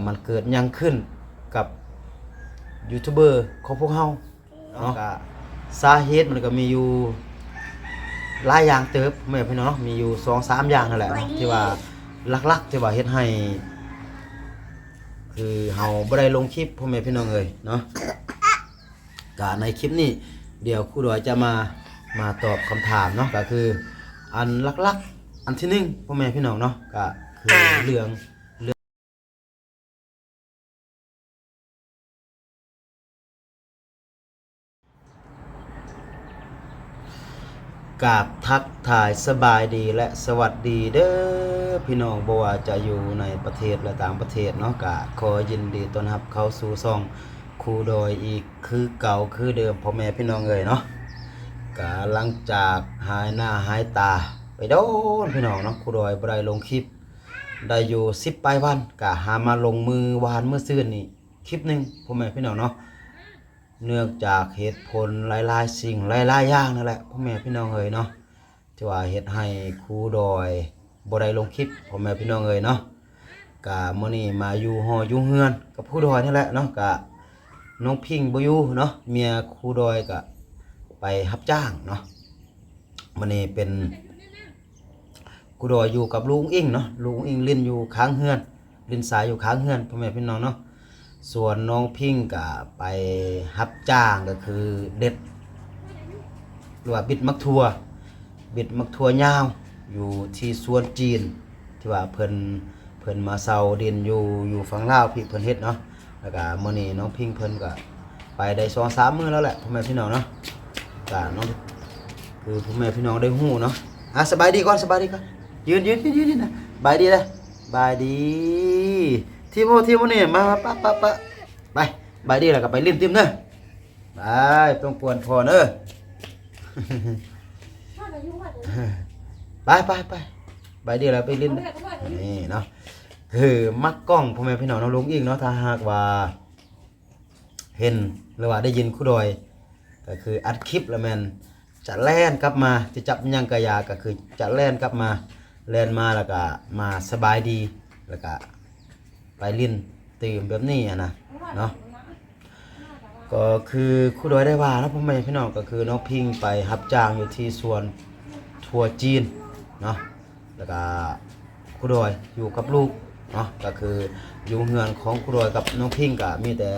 มันเกิดยังขึ้นกับยูทูบเบอร์ของพวกเฮาเนาะก็สาเหตุมันก็มีอยู่หลายอย่างเติบแม่พี่น้องเนาะมีอยู่ 2-3 อย่างนั่นแหละที่ว่าหลักๆที่ว่าเฮ็ดให้คือเฮาบ่ได้ลงคลิปพ่อแม่พี่น้องเอ้ยเนาะก็ในคลิปนี้เดี๋ยวครูดอยจะมาตอบคำถามเนาะก็คืออันหลักๆอันที่1พ่อแม่พี่น้องเนาะก็คือเรื่องกราบทักทายสบายดีและสวัสดีเด้อพี่น้องบ่ว่าจะอยู่ในประเทศและต่างประเทศเนาะก็ขอยินดีต้อนรับเข้าสู่ช่องครูดอยอีกคือเก่าคือเดิมพ่อแม่พี่น้องเอ้ยเนาะก็หลังจากหายหน้าหายตาไปโดนพี่น้องเนาะครูดอยบ่ได้ลงคลิปได้อยู่10 ปลายวันก็หามาลงมือวานเมื่อซื่นนี่คลิปนึงพ่อแม่พี่น้องเนาะเนื่องจากเหตุผลหลายๆสิ่งหลายๆอย่างนั่นแหละพ่อแม่พี่น้องเอ้ยเนาะที่ว่าเฮ็ดให้ครูดอยบ่ได้ลงคลิปพ่อแม่พี่น้องเอ้ยเนาะก็มื้อนี้มาอยู่หออยู่เฮือนกับครูดอยนี่แหละเนาะก็น้องพิงบ่อยู่เนาะเมียครูดอยก็ไปรับจ้างเนาะมื้อนี้เป็นครูดอยอยู่กับลุงอิงเนาะลุงอิงลิ้นอยู่ข้างเฮือนลิ้นสายอยู่ข้างเฮือนพ่อแม่พี่น้องเนาะส่วนน้องพิงก็ไปรับจ้างก็คือเด็ดหรือว่าบิดมักทั่วยาวอยู่ที่สวนจีนที่ว่าเพิ่นมาเซาดินอยู่ฝั่งลาวพี่เพิ่นเฮ็ดเนาะแล้วก็มื้อนี้น้องพิงเพิ่นก็ไปได้ 2-3 มื้อแล้วแหละพ่อแม่พี่น้องเนาะก็น้องคือพ่อแม่พี่น้องได้ฮู้เนาะสบายดีก่อนยืนนะบายดีเลยบายดีทีโมนี่มาปะไปบายดีแล้วก็ไปลิ้นติมเด้อไปต้องกวนพอเด้อ ไปบายดีแล้วไปลิ้นนี่เนาะคือมักกล้องพ่อแม่พี่น้องน้องลุงอีกเนาะถ้าหากว่าเห็นหรือว่าได้ยินครูดอยก็คืออัดคลิปแล้วแม่นจะแล่นกลับมาจะจับยังกะยาก็คือจะแล่นกลับมาแล่นมาแล้วก็มาสบายดีแล้วก็ไปลิ้นตื่มแบบนี้นะเนาะก็คือครูดอยได้ว่านะพ่อแม่พี่น้องก็คือน้องพิงไปรับจ้างอยู่ที่สวนทัวจีนเนาะแล้วก็ครูดอยอยู่กับลูกเนาะก็คืออยู่เฮือนของครูดอยกับน้องพิงก็มีแต่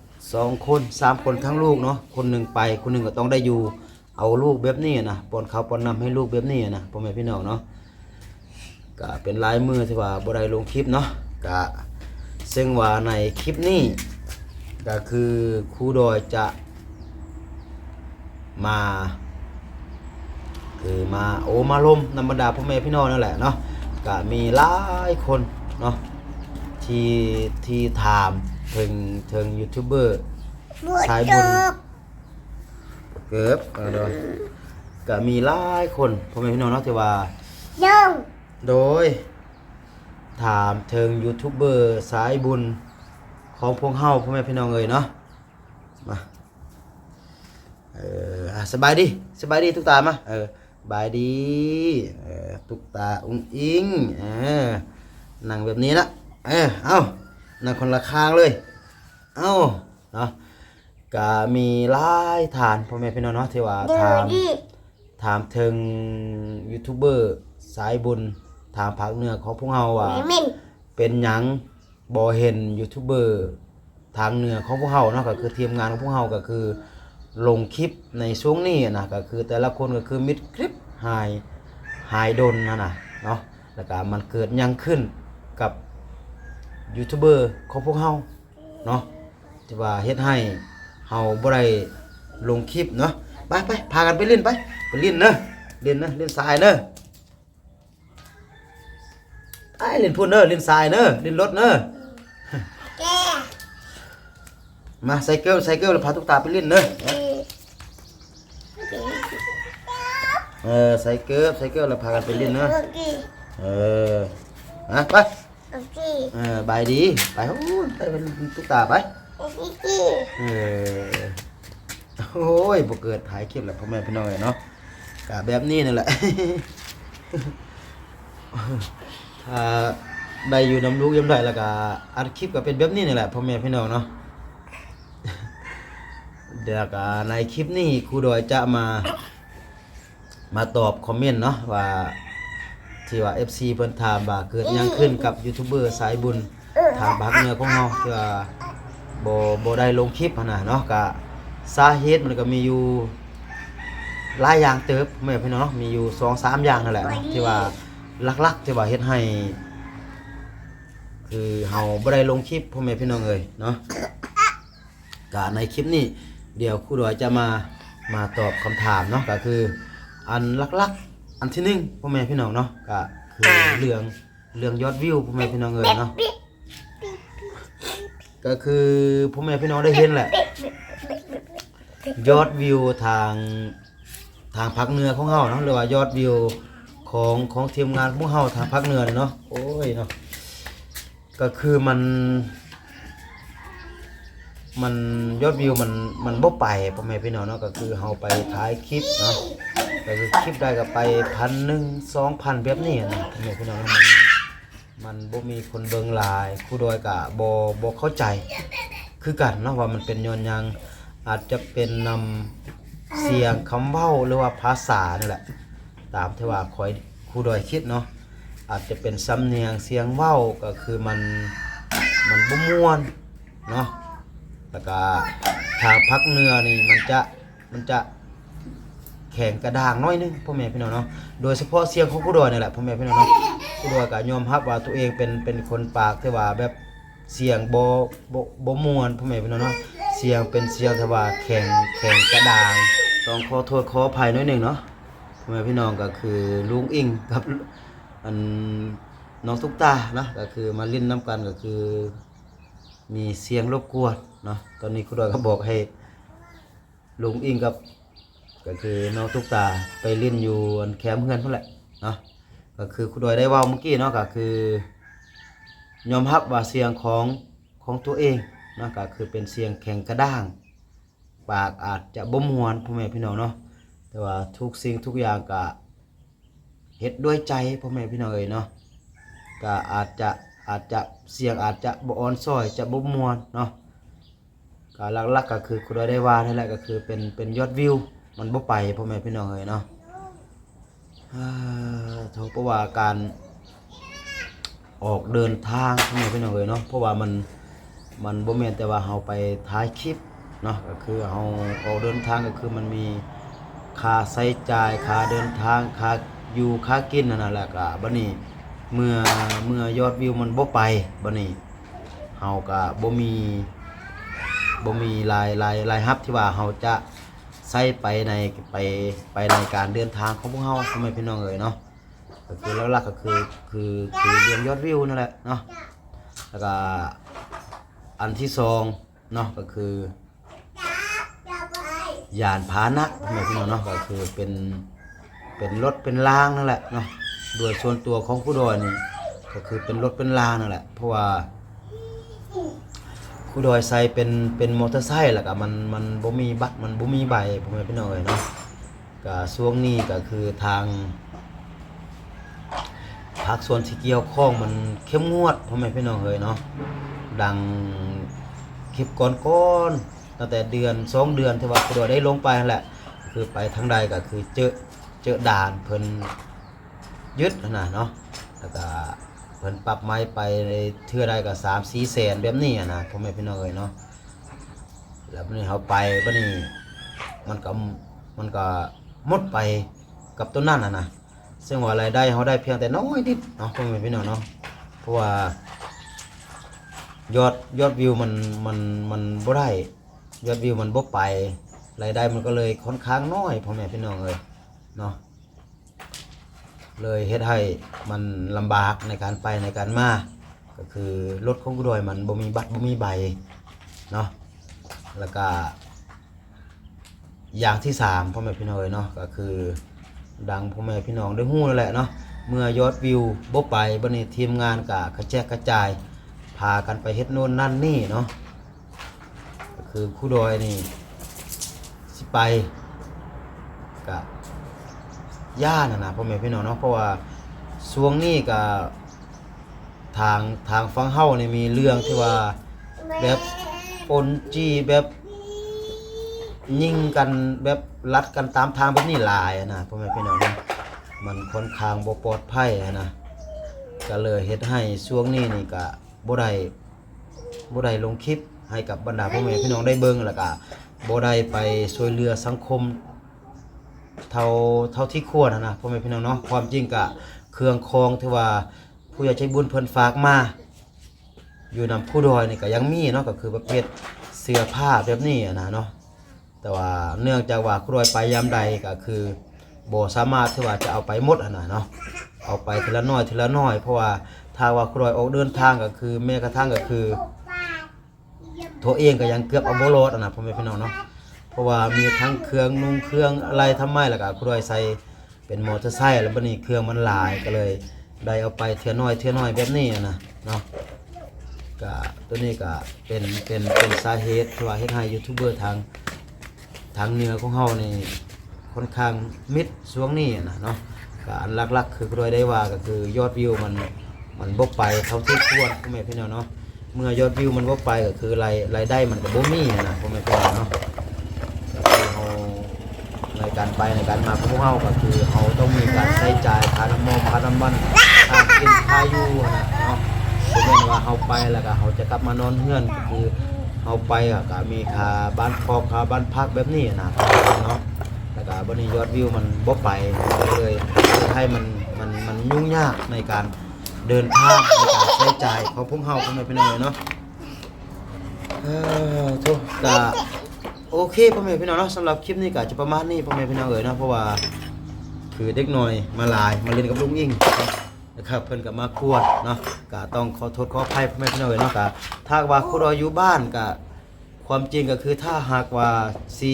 2 คน 3 คนทั้งลูกเนาะคนหนึ่งไปคนหนึ่งก็ต้องได้อยู่เอาลูกแบบนี้นะป้อนข้าวป้อนน้ำให้ลูกแบบนี้นะพ่อแม่พี่น้องเนาะก็เป็นลายมือที่ว่าบ่ได้ลงคลิปเนาะก็ซึ่งว่าในคลิปนี้ก็คือครูดอยจะมามาลมธรรมดาพ่อแม่พี่น้องนั่นแหละเนาะก็มีหลายคนเนาะที่ถามถึงยูทูบเบอร์สายบุญเกือบก็มีหลายคนพ่อแม่พี่น้องเนาะที่ว่าโดยถามถึงยูทูบเบอร์สายบุญของพวกเฮาพ่อแม่พี่น้องเอ้ยเนาะมาสบายดีทุกตามาบายดีทุกตาอุ้งอิงนั่งแบบนี้นะเอานั่งคนละข้างเลยเอาเนาะก็มีหลายฐานพ่อแม่พี่น้องเนาะที่ว่าถามถึงยูทูบเบอร์สายบุญถามภาคเหนือของพวกเฮาว่าเป็นหยังบ่เห็นยูทูบเบอร์ทางเหนือของพวกเฮาเนาะก็คือทีมงานของพวกเฮาก็คือลงคลิปในช่วงนี้นะก็คือแต่ละคนก็คือมิดคลิปหายดนนะเนาะแล้วก็มันเกิดยังขึ้นกับยูทูบเบอร์ของพวกเฮาเนาะที่ว่าเฮ็ดให้เฮาบ่ได้ลงคลิปเนาะไปพากันไปเล่นไปเล่นเล่นทรายเนอะเล่นพุ่นเนอะเล่นทรายเนอะเล่นรถเนอะมาไซเคิลแล้วพาทุกตาไปเล่นเนอะไซเคิลแล้วพากันไปเล่นเนอะไปบายดีไปทุกตาไปโอ้ยบ่เกิดถ่ายคลิปแล้วพ่อแม่พี่น้องเนาะกะแบบนี้นั่นแหละถ้า ได้อยู่นำลูกยามใดแล้วก็อัดคลิปก็เป็นแบบนี้นี่แหละพ่อแม่พี่น้องเนาะ เดี๋ยวก็ในคลิปนี้ครูดอยจะมาตอบคอมเมนต์เนาะว่าที่ว่า FC เพิ่นถามว่าเกิดหยังขึ้นกับยูทูบเบอร์สายบุญทางภาคเหนือของเฮาที่ว่าบ่ได้ลงคลิปหั่นน่ะเนาะก็สาเหตุมันก็มีอยู่หลายอย่างเติบแม่พี่น้องเนาะมีอยู่ 2-3 อย่างนั่นแหละเนาะที่ว่าหลักๆที่ว่าเฮ็ดให้คือเฮาบ่ได้ลงคลิปพ่อแม่พี่น้องเอ้ยเนาะก็ในคลิปนี้เดี๋ยวครูดอยจะมาตอบคำถามเนาะก็คืออันหลักๆอันที่1พ่อแม่พี่น้องเนาะก็คือเรื่องยอดวิวพ่อแม่พี่น้องเอ้ยเนาะก็คือพ่อแม่พี่น้องได้เห็นแหละยอดวิวทางภาคเหนือของเฮาเนาะหรือว่ายอดวิวของทีมงานพวกเฮาทางภาคเหนือเนาะโอ้ยเนาะก็คือมันยอดวิวมันบ่ไปพ่อแม่พี่น้องเนาะก็คือเฮาไปถ่ายคลิปเนาะก็คือคลิปได้ก็ไป 1,000 2,000 แบบนี้นะพ่อแม่พี่น้องมันบ่มีคนเบิ่งหลายครูดอยก็บ่เข้าใจคือกันเนาะว่ามันเป็นย้อนหยังอาจจะเป็นนำเสียงคำเว้าหรือว่าภาษานี่แหละตามที่ว่าครูดอยคิดเนาะอาจจะเป็นสำเนียงเสียงเว้าก็คือมันบ่ม่วนเนาะแล้วก็ทางภาคเหนือนี่มันจะแข็งกระด้างน้อยนึงพ่อแม่พี่น้องเนาะโดยเฉพาะเสียงของครูดอยนี่แหละพ่อแม่พี่น้องเนาะครูดอยก็ยอมรับว่าตัวเองเป็นคนปากที่ว่าแบบเสียงบ่ม่วนพ่อแม่พี่น้องเนาะเสียงเป็นเสียงที่ว่าแข็งกระด้างต้องขอโทษขออภัยน้อยหนึงเนาะพ่อแม่พี่น้องก็คือลุงอิงกับอันน้องตุ๊กตาเนาะก็คือมาเล่นน้ำกันก็คือมีเสียงรบกวนเนาะตอนนี้ครูดอยก็บอกให้ลุงอิงกับก็คือน้องตุ๊กตาไปเล่นอยู่อันแคมป์เพื่อนเท่าแหละเนาะก็คือครูดอยได้เว้าเมื่อกี้เนาะก็คือยอมรับว่าเสียงของตัวเองเนาะก็คือเป็นเสียงแข็งกระด้างปากอาจจะบ่ม่วนพ่อแม่พี่น้องเนาะแต่ว่าทุกสิ่งทุกอย่างก็เฮ็ดด้วยใจพ่อแม่พี่น้องเอ้ยเนาะก็อาจจะเสียงอาจจะบ่อ่อนช้อยจะบ่ม่วนเนาะก็หลักๆก็คือครูดอยได้ว่านั่นแหละก็คือเป็นยอดวิวมันบ่ไปพ่อแม่พี่น้องเอ้ยเนาะเท่ากับว่าการออกเดินทางพ่อแม่พี่น้องเอ้ยเนาะเพราะว่ามันบ่แม่นแต่ว่าเฮาไปถ่ายคลิปเนาะก็คือเฮาออกเดินทางก็คือมันมีค่าใช้จ่ายค่าเดินทางค่าอยู่ค่ากินนั่นแหละก็บัดนี้เมื่อยอดวิวมันบ่ไปบัดนี้เฮาก็บ่มีรายรับที่ว่าเฮาจะใช้ไปในการเดินทางของพวกเฮาพ่อแม่พี่น้องเอ้ยเนาะก็คือหลักๆก็คือเรื่องยอดวิวนั่นแหละเนาะแล้วก็อันที่2เนาะก็คือยานพาหนะพ่อแม่พี่น้องเนาะก็คือเป็นรถเป็นรางนั่นแหละเนาะโดยส่วนตัวของครูดอยนี่ก็คือเป็นรถเป็นรางนั่นแหละเพราะว่าครูดอยใส่เป็นมอเตอร์ไซค์แล้วก็มันบ่มีบัตรมันบ่มีใบพ่อแม่พี่น้องเอ้ยเนาะก็ช่วงนี้ก็คือทางภาคส่วนที่เกี่ยวข้องมันเข้มงวดพ่อแม่พี่น้องเอ้ยเนาะดังคลิปก่อนๆตั้งแต่เดือน2เดือนที่ว่าครูดอยได้ลงไปนั่นแหละคือไปทางใดก็คือเจอด่านเพิ่นยึดนะเนาะแล้วก็เพิ่นปรับไม้ไปในเทื่อใดก็3-4 แสนแบบนี้นะพ่อแม่พี่น้องเอ้ยเนาะแล้วบัดนี้เฮาไปบัดนี้มันก็หมดไปกับตัวนั้นนะซึ่งว่ารายได้เฮาได้เพียงแต่น้อยนิดเนาะพ่อแม่พี่น้องเนาะเพราะว่ายอดวิวมันบ่ได้ยอดวิวมันบ่ไปรายได้มันก็เลยค่อนข้างน้อยพ่อแม่พี่น้องเอ้ยเนาะเลยเฮ็ดให้มันลำบากในการไปในการมาก็คือรถของครูดอยมันบ่มีบัตรบ่มีใบเนาะแล้วก็อย่างที่3พ่อแม่พี่น้องเนาะก็คือดังพ่อแม่พี่น้องได้ฮู้นั่นแหละเนาะเมื่อยอดวิวบ่ไปบัดนี้ทีมงานก็กระแจกกระจายพากันไปเฮ็ดโน่นนั่นนี่เนาะก็คือครูดอยนี่สิไปก็ย่านนะพ่อแม่พี่น้องเนาะเพราะว่าช่วงนี้ก็ ทางฝั่งเฮานี่มีเรื่องที่ว่าแบบปนจี้แบบยิงกันแบบลัดกันตามทางแบบนี้หลายนะพ่อแม่พี่น้องนะมันค่อนข้างบ่ปลอดภัยนะก็เลยเฮ็ดให้ช่วงนี้นี่ก็บ่ได้ลงคลิปให้กับบรรดาพ่อแม่พี่น้องได้เบิ่งแล้วก็บ่ได้ไปช่วยเหลือสังคมเท่าที่ควรนะพ่อแม่พี่น้องเนาะความจริงก็เครื่องคองที่ว่าผู้ใหญ่ใจบุญเพิ่นฝากมาอยู่นำผู้ดอยนี่ก็ยังมีเนาะก็คือประเภทเสื้อผ้าแบบนี้นะเนาะแต่ว่าเนื่องจากว่าผู้ดอยไปยามใดก็คือบ่สามารถที่ว่าจะเอาไปหมดนะเนาะเอาไปทีละน้อยเพราะว่าถ้าว่าผู้ดอยออกเดินทางก็คือแม้กระทั่งก็คือตัวเองก็ยังเกือบเอาบ่รอดนะพ่อแม่พี่น้องเนาะเพราะว่ามีทั้งเครื่องนุ่งเครื่องอะไรทำไมแล้วก็ผู้ดอยใส่เป็นมอเตอร์ไซค์แล้วบัดนี้เครื่องมันหลายก็เลยได้เอาไปเทื่อน้อยแบบนี้นะเนาะก็ตัวนี้ก็เป็นสาเหตุที่ว่าเฮ็ดให้ยูทูบเบอร์ทางเหนือของเฮานี่ค่อนข้างมิดช่วงนี้นะเนาะก็อันหลักๆคือโดยได้ว่าก็คือยอดวิวมันบ่ไปเท่าที่ควรพ่อแม่พี่น้องเนาะเมื่อยอดวิวมันบ่ไปก็คือรายได้มันก็บ่มีนะพ่อแม่พี่น้องเนาะก็คือเฮาในการไปในการมาของพวกเฮาก็คือเฮาต้องมีการใช้จ่ายค่าน้ำมันค่ากินค่าอยู่นะเนาะบ่แม่นว่าเฮาไปแล้วก็เฮาจะกลับมานอนเฮือนก็คือเฮาไปก็มีค่าบ้านครอบค่าบ้านพักแบบนี้นะเนาะแล้วก็บัดนี้ยอดวิวมันบ่ไปเลยให้มันยุ่งยากในการเดินทางในการใช้จ่ายของพวกเฮาพ่อแม่พี่น้องเนาะทุกก็โอเคพ่อแม่พี่น้องเนาะสำหรับคลิปนี้ก็จะประมาณนี้พ่อแม่พี่น้องเนาะเพราะว่าคือเด็กน้อยมาหลายมาเล่นกับลุงอิงนะครับเพิ่นก็มาควดเนาะก็ต้องขอโทษขออภัยพ่อแม่พี่น้องเนาะก็ถ้าว่าครูรออยู่บ้านก็ความจริงก็คือถ้าหากว่าสิ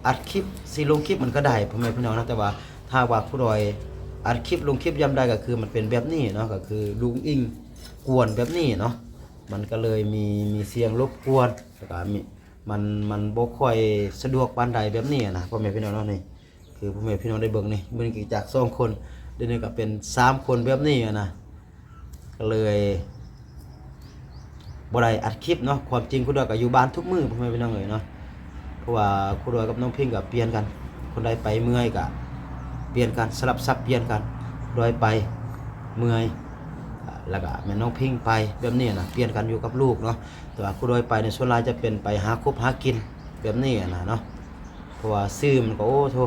อัดคลิปสิลงคลิปมันก็ได้พ่อแม่พี่น้องนะแต่ว่าถ้าว่าครูรอยอัดคลิปลงคลิปยามใดก็คือมันเป็นแบบนี้เนาะก็คือลุงอิงกวนแบบนี้เนาะมันก็เลยมีเสียงรบกวนแล้วก็มีมันบ่ค่อยสะดวกปานใดแบบนี้นะพ่อแม่พี่น้องเนาะนี่คือพ่อแม่พี่น้องได้เบิ่งนี่มันกี่จาก2คนเดี๋ยวนี้ก็เป็น3คนแบบนี้นะก็เลยบ่ได้อัดคลิปเนาะความจริงคุณดอยก็อยู่บ้านทุกมื้อพ่อแม่พี่น้องเนาะเพราะว่าคุณดอยกับน้องพิงก็เปลี่ยนกันคนใดไปเมื่อยก็เปลี่ยนกันสลับซับเปลี่ยนกันดอยไปเมื่อยแล้วก็แม่น้องพิงไปแบบนี้นะเปลี่ยนกันอยู่กับลูกเนาะแต่ว่าคุณดอยไปในส่วนหลายจะเป็นไปหาคบหากินแบบนี้นะเนาะเพราะว่าซื้อมันก็โอ้โธ่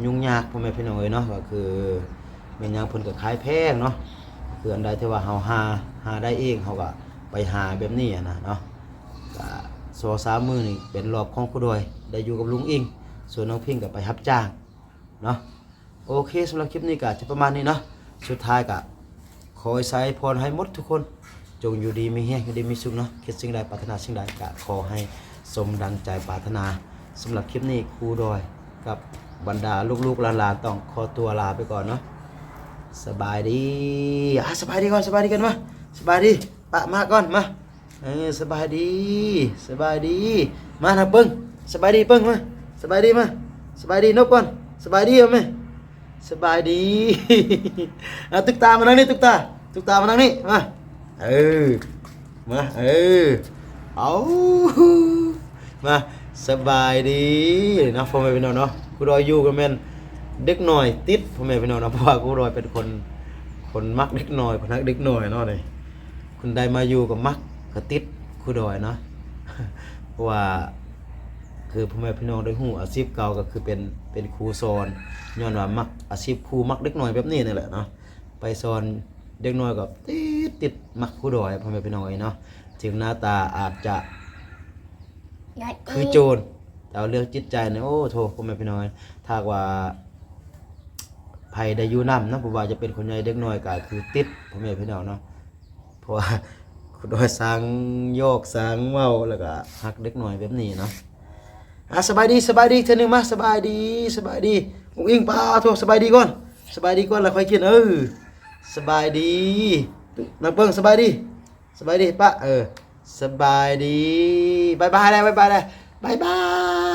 ยุ่งยากพ่อแม่พี่น้องเนาะก็คือแม่นยังเพิ่นก็ขายแพงเนาะคืออันใดที่ว่าเฮาหาได้เองเฮาก็ไปหาแบบนี้นะเนาะก็2-3 มื้อนี่เป็นรอบของคุณดอยได้อยู่กับลุงอิงส่วนน้องพิงก็ไปรับจ้างเนาะโอเคสำหรับคลิปนี้ก็จะประมาณนี้เนาะสุดท้ายก็ขอให้ใส่พรให้หมดทุกคนจงอยู่ดีมีแฮงอยู่ดีมีสุขเนาะคิดสิ่งใดปรารถนาสิ่งใดก็ขอให้สมดังใจปรารถนาสำหรับคลิปนี้ครูดอยกับบรรดาลูกๆหลานๆต้องขอตัวลาไปก่อนเนาะสบายดีสบายดีก่อนสบายดีกันมาสบายดีปะมาก่อนมาสบายดีมานะเปิ้งสบายดีเปิ้งมาสบายดีมาสบายดีนกก่อนสบายดีเอาไหมสบายดีตุ๊กตามานั่งนี่ตุ๊กตามานั่งนี่มามาเอามาสบายดีนะพ่อแม่พี่น้องเนาะกูรออยู่กับแม่นเด็กหน่อยติดพ่อแม่พี่น้องนะเพราะว่ากูรอเป็นคนมักเด็กหน่อยคนนักเด็กหน่อยเนาะเลยคนใดมาอยู่กับมักก็ติดกูดอยเนาะเพราะว่าคือพ่อแม่พี่น้องได้ฮู้อาชีพเก่าก็คือเป็นครูสอนย้อนว่ามักอาชีพครูมักเด็กน้อยแบบนี้นี่แหละเนาะไปสอนเด็กน้อยก็ติดมักครูดอยพ่อแม่พี่น้องเนาะถึงหน้าตาอาจจะคือโจรแต่เรื่องจิตใจเนี่ยโอ้โธ่พ่อแม่พี่น้องถ้าว่าภัยได้อยู่นำนะเพราะว่าจะเป็นคนใหญ่เด็กน้อยก็คือติดพ่อแม่พี่น้องเนาะเพราะว่าครูดอยสั่งโยกสั่งเว้าแล้วก็ฮักเด็กน้อยแบบนี้เนาะสบายดีเธอหนึ่งมาสบายดีอุ้งอิงป้าโทรสบายดีก่อนแล้วค่อยกินสบายดีนักเบิ้งสบายดีป้าสบายดีบายบายเลยบายบาย